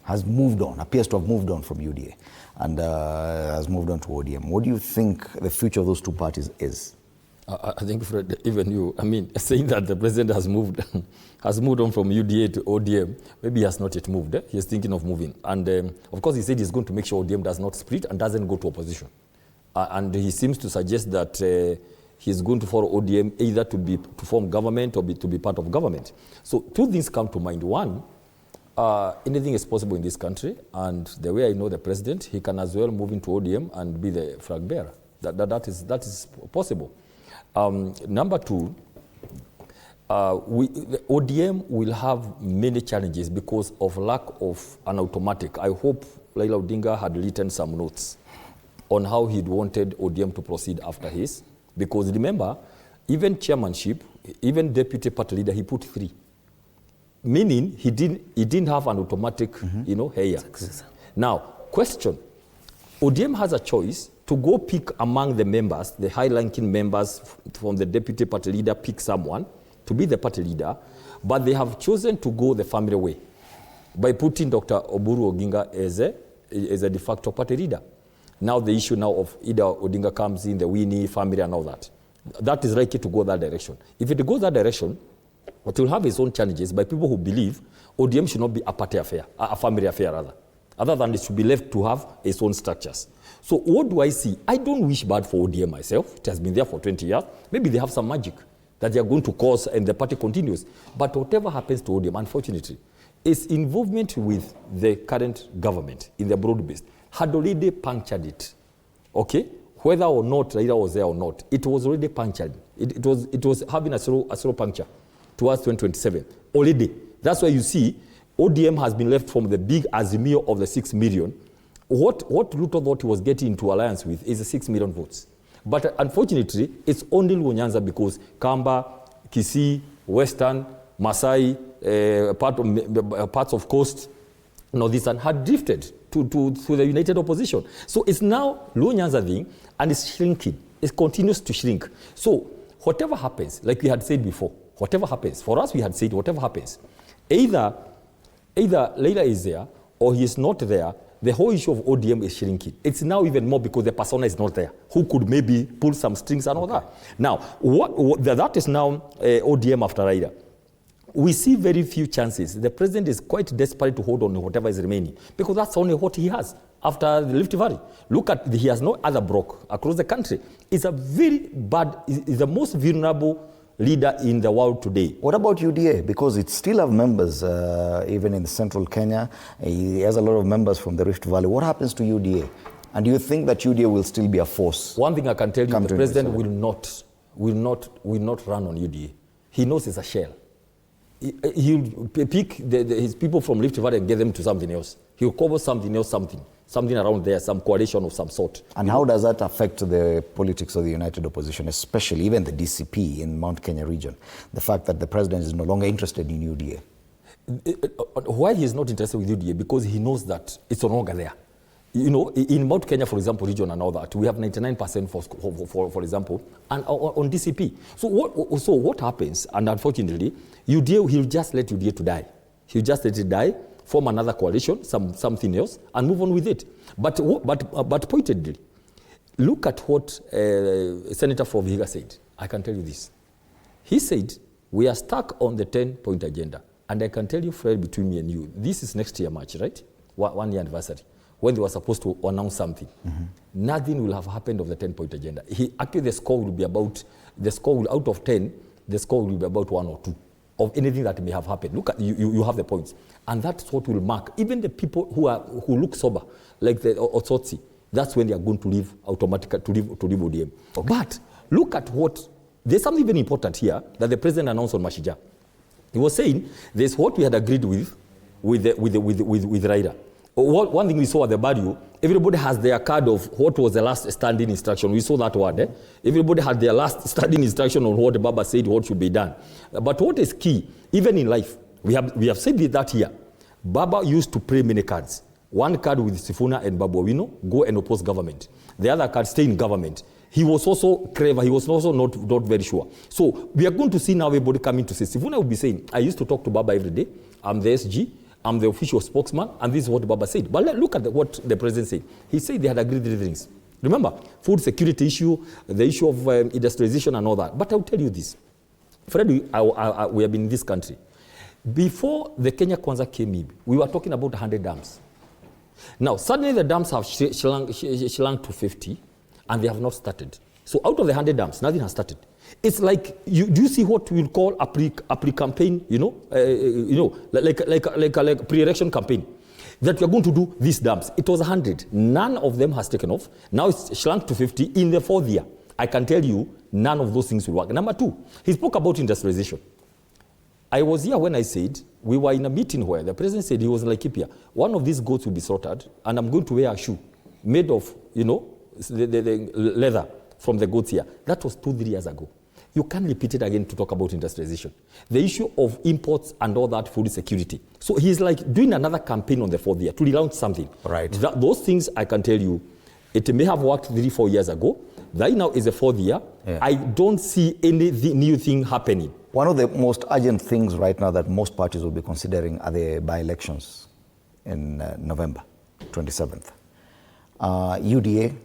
has moved on, appears to have moved on from UDA and has moved on to ODM. What do you think the future of those two parties is? I think, Fred, even you, I mean, saying that the president has moved on from UDA to ODM, maybe he has not yet moved. He's thinking of moving. And of course, he said he's going to make sure ODM does not split and doesn't go to opposition. And he seems to suggest that he's going to follow ODM either to form government or to be part of government. So two things come to mind. One, anything is possible in this country. And the way I know the president, he can as well move into ODM and be the flag bearer. That is possible. Number two, the ODM will have many challenges because of lack of an automatic. I hope Raila Odinga had written some notes on how he'd wanted ODM to proceed after his. Because remember, even chairmanship, even deputy party leader, he put 3. Meaning he didn't have an automatic, heir. Now, question, ODM has a choice to go pick among the members, the high-ranking members from the deputy party leader, pick someone to be the party leader, but they have chosen to go the family way by putting Dr. Oburu Oginga as a de facto party leader. Now the issue now of either Odinga comes in, the Winnie family and all that. That is likely to go that direction. If it goes that direction, it will have its own challenges by people who believe ODM should not be a party affair, a family affair rather. Other than it should be left to have its own structures. So what do I see? I don't wish bad for ODM myself. It has been there for 20 years. Maybe they have some magic that they are going to cause and the party continues. But whatever happens to ODM, unfortunately, its involvement with the current government in the broad-based had already punctured it. Okay? Whether or not Raila was there or not, it was already punctured. It was having a slow puncture towards 2027 already. That's why you see ODM has been left from the big Azimio of the 6 million. What Ruto thought he was getting into alliance with is the 6 million votes. But unfortunately, it's only Luo Nyanza because Kamba, Kisii, Western, Masai, parts of Coast, Northeastern had drifted to the united opposition. So it's now Luo Nyanza thing, and it's shrinking. It continues to shrink. So whatever happens, like we had said before, whatever happens, for us we had said whatever happens, either Raila is there or he is not there, the whole issue of ODM is shrinking. It's now even more because the persona is not there, who could maybe pull some strings and all that. Now, that is now ODM after Raila. We see very few chances. The president is quite desperate to hold on to whatever is remaining because that's only what he has after the Rift Valley. Look at, he has no other bloc across the country. It's a very bad, it's the most vulnerable leader in the world today. What about UDA? Because it still have members, even in central Kenya. He has a lot of members from the Rift Valley. What happens to UDA? And do you think that UDA will still be a force? One thing I can tell you, the president will not run on UDA. He knows it's a shell. He'll pick his people from Rift Valley and get them to something else. He'll cover something else, something around there, some coalition of some sort. And how does that affect the politics of the united opposition, especially even the DCP in Mount Kenya region? The fact that the president is no longer interested in UDA. Why he is not interested with UDA? Because he knows that it's no longer there. You know, in Mount Kenya, for example, region and all that, we have 99% for example, and on DCP. So what happens? And unfortunately, UDA, he'll just let UDA to die. He'll just let it die, form another coalition, something else, and move on with it. But pointedly, look at what Senator Vihiga said. I can tell you this. He said, we are stuck on the 10-point agenda. And I can tell you, Fred, between me and you, this is next year March, right? 1 year anniversary, when they were supposed to announce something. Mm-hmm. Nothing will have happened of the 10-point agenda. Actually, the score will be about, out of 10, the score will be about 1 or 2 of anything that may have happened. Look at, you have the points. And that's what will mark. Even the people who look sober, like the Otsotsi, that's when they are going to leave automatically, to leave ODM. Okay. But look at there's something very important here that the president announced on Mashija. He was saying, there's what we had agreed with Raila. One thing we saw at the barrio, everybody has their card of what was the last standing instruction. We saw that word. Everybody had their last standing instruction on what Baba said, what should be done. But what is key, even in life, we have said that here. Baba used to play many cards. One card with Sifuna and Babu Owino, go and oppose government. The other card, stay in government. He was also clever. He was also not very sure. So we are going to see now everybody coming to say, Sifuna will be saying, I used to talk to Baba every day. I'm the SG. I'm the official spokesman, and this is what Baba said. But look at what the president said. He said they had agreed 3 things. Remember, food security issue, the issue of industrialization and all that. But I'll tell you this. Fred, we have been in this country. Before the Kenya Kwanza came in, we were talking about 100 dams. Now, suddenly the dams have shrunk to 50, and they have not started. So out of the 100 dams, nothing has started. It's like, do you see what we call a pre-campaign, like a pre-election campaign? That we are going to do these dams. It was 100. None of them has taken off. Now it's shrunk to 50 in the 4th year. I can tell you, none of those things will work. Number 2, he spoke about industrialization. I was here when I said, we were in a meeting where the president said he was in Laikipia. One of these goats will be slaughtered, and I'm going to wear a shoe made of, the leather from the goats here. That was 2-3 years ago. You can't repeat it again to talk about industrialization. The issue of imports and all that, food security. So he's like doing another campaign on the 4th year to relaunch something. Right. Those things, I can tell you, it may have worked 3-4 years ago. Right now is the 4th year. Yeah. I don't see any new thing happening. One of the most urgent things right now that most parties will be considering are the by-elections in November 27th. UDA